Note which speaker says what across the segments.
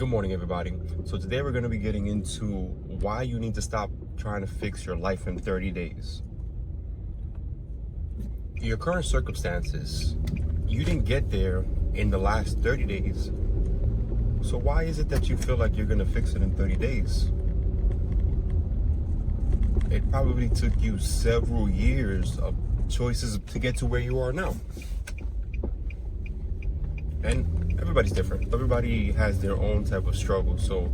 Speaker 1: Good morning, everybody. So today we're going to be getting into why you need to stop trying to fix your life in 30 days. Your current circumstances, you didn't get there in the last 30 days. So why is it that you feel like you're going to fix it in 30 days? It probably took you several years of choices to get to where you are now. And everybody's different. Everybody has their own type of struggle. So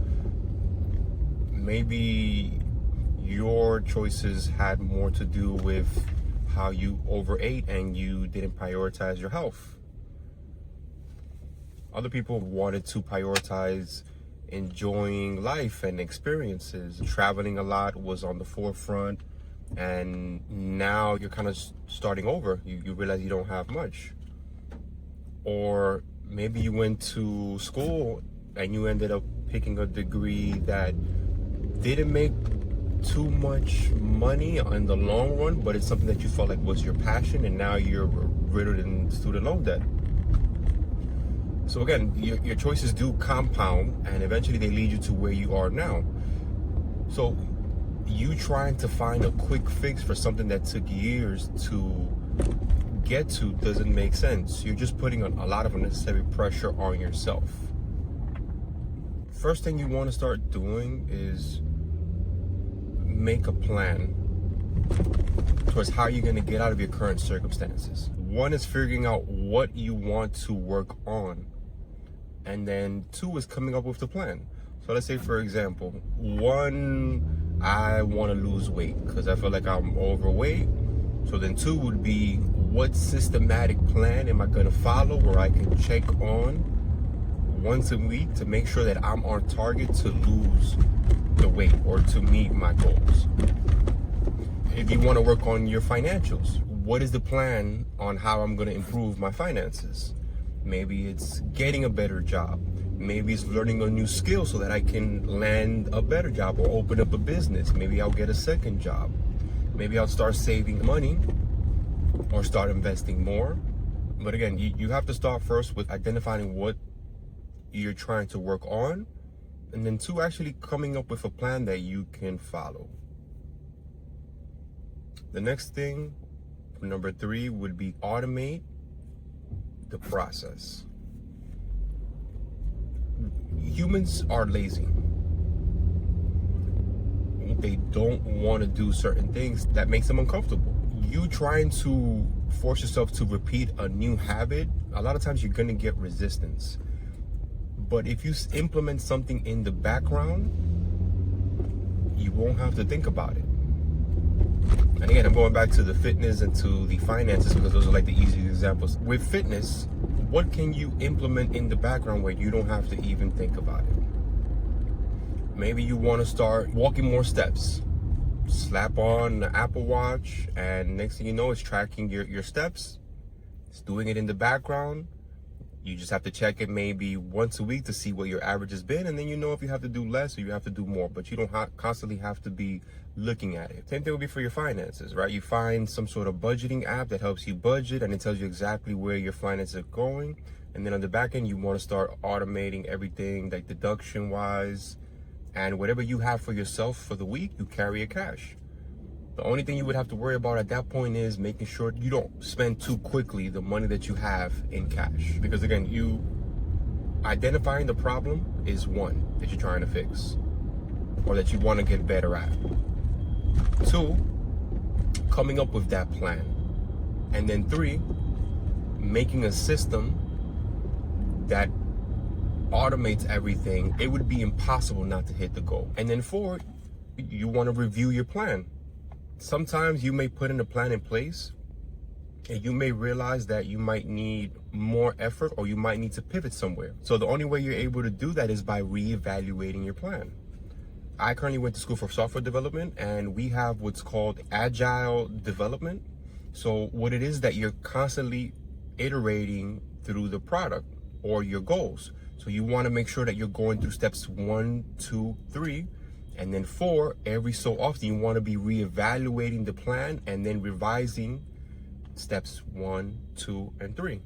Speaker 1: maybe your choices had more to do with how you overate and you didn't prioritize your health. Other people wanted to prioritize enjoying life and experiences. Traveling a lot was on the forefront, and now you're kind of starting over. You realize you don't have much. Or maybe you went to school and you ended up picking a degree that didn't make too much money in the long run, but it's something that you felt like was your passion, and now you're riddled in student loan debt. So again, your choices do compound, and eventually they lead you to where you are now. So you trying to find a quick fix for something that took years to get to doesn't make sense. You're just putting a lot of unnecessary pressure on yourself. First thing you want to start doing is make a plan towards how you're going to get out of your current circumstances. One is figuring out what you want to work on, and then two is coming up with the plan. So let's say, for example, one, I want to lose weight because I feel like I'm overweight. So then two would be, what systematic plan am I going to follow where I can check on once a week to make sure that I'm on target to lose the weight or to meet my goals. If you want to work on your financials, what is the plan on how I'm going to improve my finances? Maybe it's getting a better job. Maybe it's learning a new skill so that I can land a better job or open up a business. Maybe I'll get a second job. Maybe I'll start saving money or start investing more. But again, you have to start first with identifying what you're trying to work on, and then two, actually coming up with a plan that you can follow. The next thing, number three, would be automate the process. Humans are lazy. They don't want to do certain things that makes them uncomfortable. You trying to force yourself to repeat a new habit, a lot of times you're going to get resistance. But if you implement something in the background, you won't have to think about it. And again, I'm going back to the fitness and to the finances because those are like the easy examples. With fitness, what can you implement in the background where you don't have to even think about it? Maybe you want to start walking more steps. Slap on the Apple Watch, and next thing you know, it's tracking your steps. It's doing it in the background. You just have to check it maybe once a week to see what your average has been, and then you know if you have to do less or you have to do more, but you don't constantly have to be looking at it. Same thing would be for your finances, right? You find some sort of budgeting app that helps you budget, and it tells you exactly where your finances are going. And then on the back end, you want to start automating everything, like deduction wise, and whatever you have for yourself for the week, you carry a cash. The only thing you would have to worry about at that point is making sure you don't spend too quickly the money that you have in cash. Because again, you identifying the problem is one that you're trying to fix or that you want to get better at. Two, coming up with that plan. And then three, making a system that automates everything. It would be impossible not to hit the goal. And then four, you want to review your plan. Sometimes you may put in a plan in place and you may realize that you might need more effort or you might need to pivot somewhere. So the only way you're able to do that is by reevaluating your plan. I currently went to school for software development, and we have what's called agile development. So what it is that you're constantly iterating through the product or your goals. So you want to make sure that you're going through steps 1, 2, 3, and then 4. Every so often, you want to be reevaluating the plan and then revising steps 1, 2, and 3.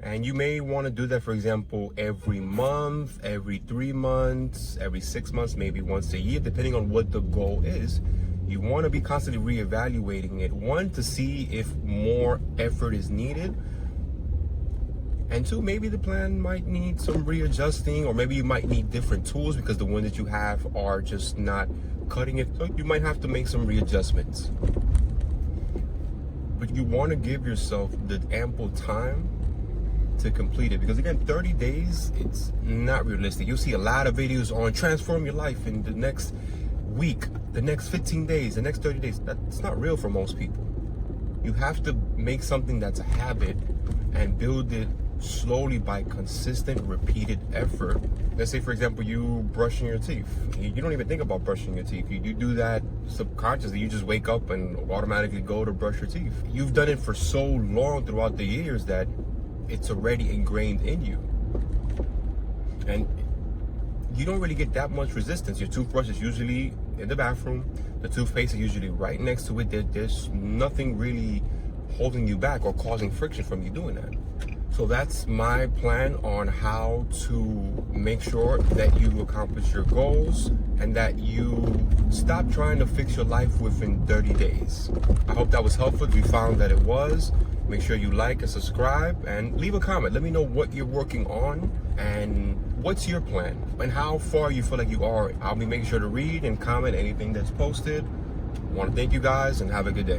Speaker 1: And you may want to do that, for example, every month, every 3 months, every 6 months, maybe once a year, depending on what the goal is. You want to be constantly reevaluating it. One, to see if more effort is needed. And two, maybe the plan might need some readjusting, or maybe you might need different tools because the ones that you have are just not cutting it. So you might have to make some readjustments. But you want to give yourself the ample time to complete it, because again, 30 days, it's not realistic. You'll see a lot of videos on transform your life in the next week, the next 15 days, the next 30 days. That's not real for most people. You have to make something that's a habit and build it slowly by consistent, repeated effort. Let's say, for example, you brushing your teeth. You don't even think about brushing your teeth. You do that subconsciously. You just wake up and automatically go to brush your teeth. You've done it for so long throughout the years that it's already ingrained in you. And you don't really get that much resistance. Your toothbrush is usually in the bathroom. The toothpaste is usually right next to it. There's nothing really holding you back or causing friction from you doing that. So that's my plan on how to make sure that you accomplish your goals and that you stop trying to fix your life within 30 days. I hope that was helpful. If you found that it was, make sure you like and subscribe and leave a comment. Let me know what you're working on and what's your plan and how far you feel like you are. I'll be making sure to read and comment anything that's posted. I want to thank you guys and have a good day.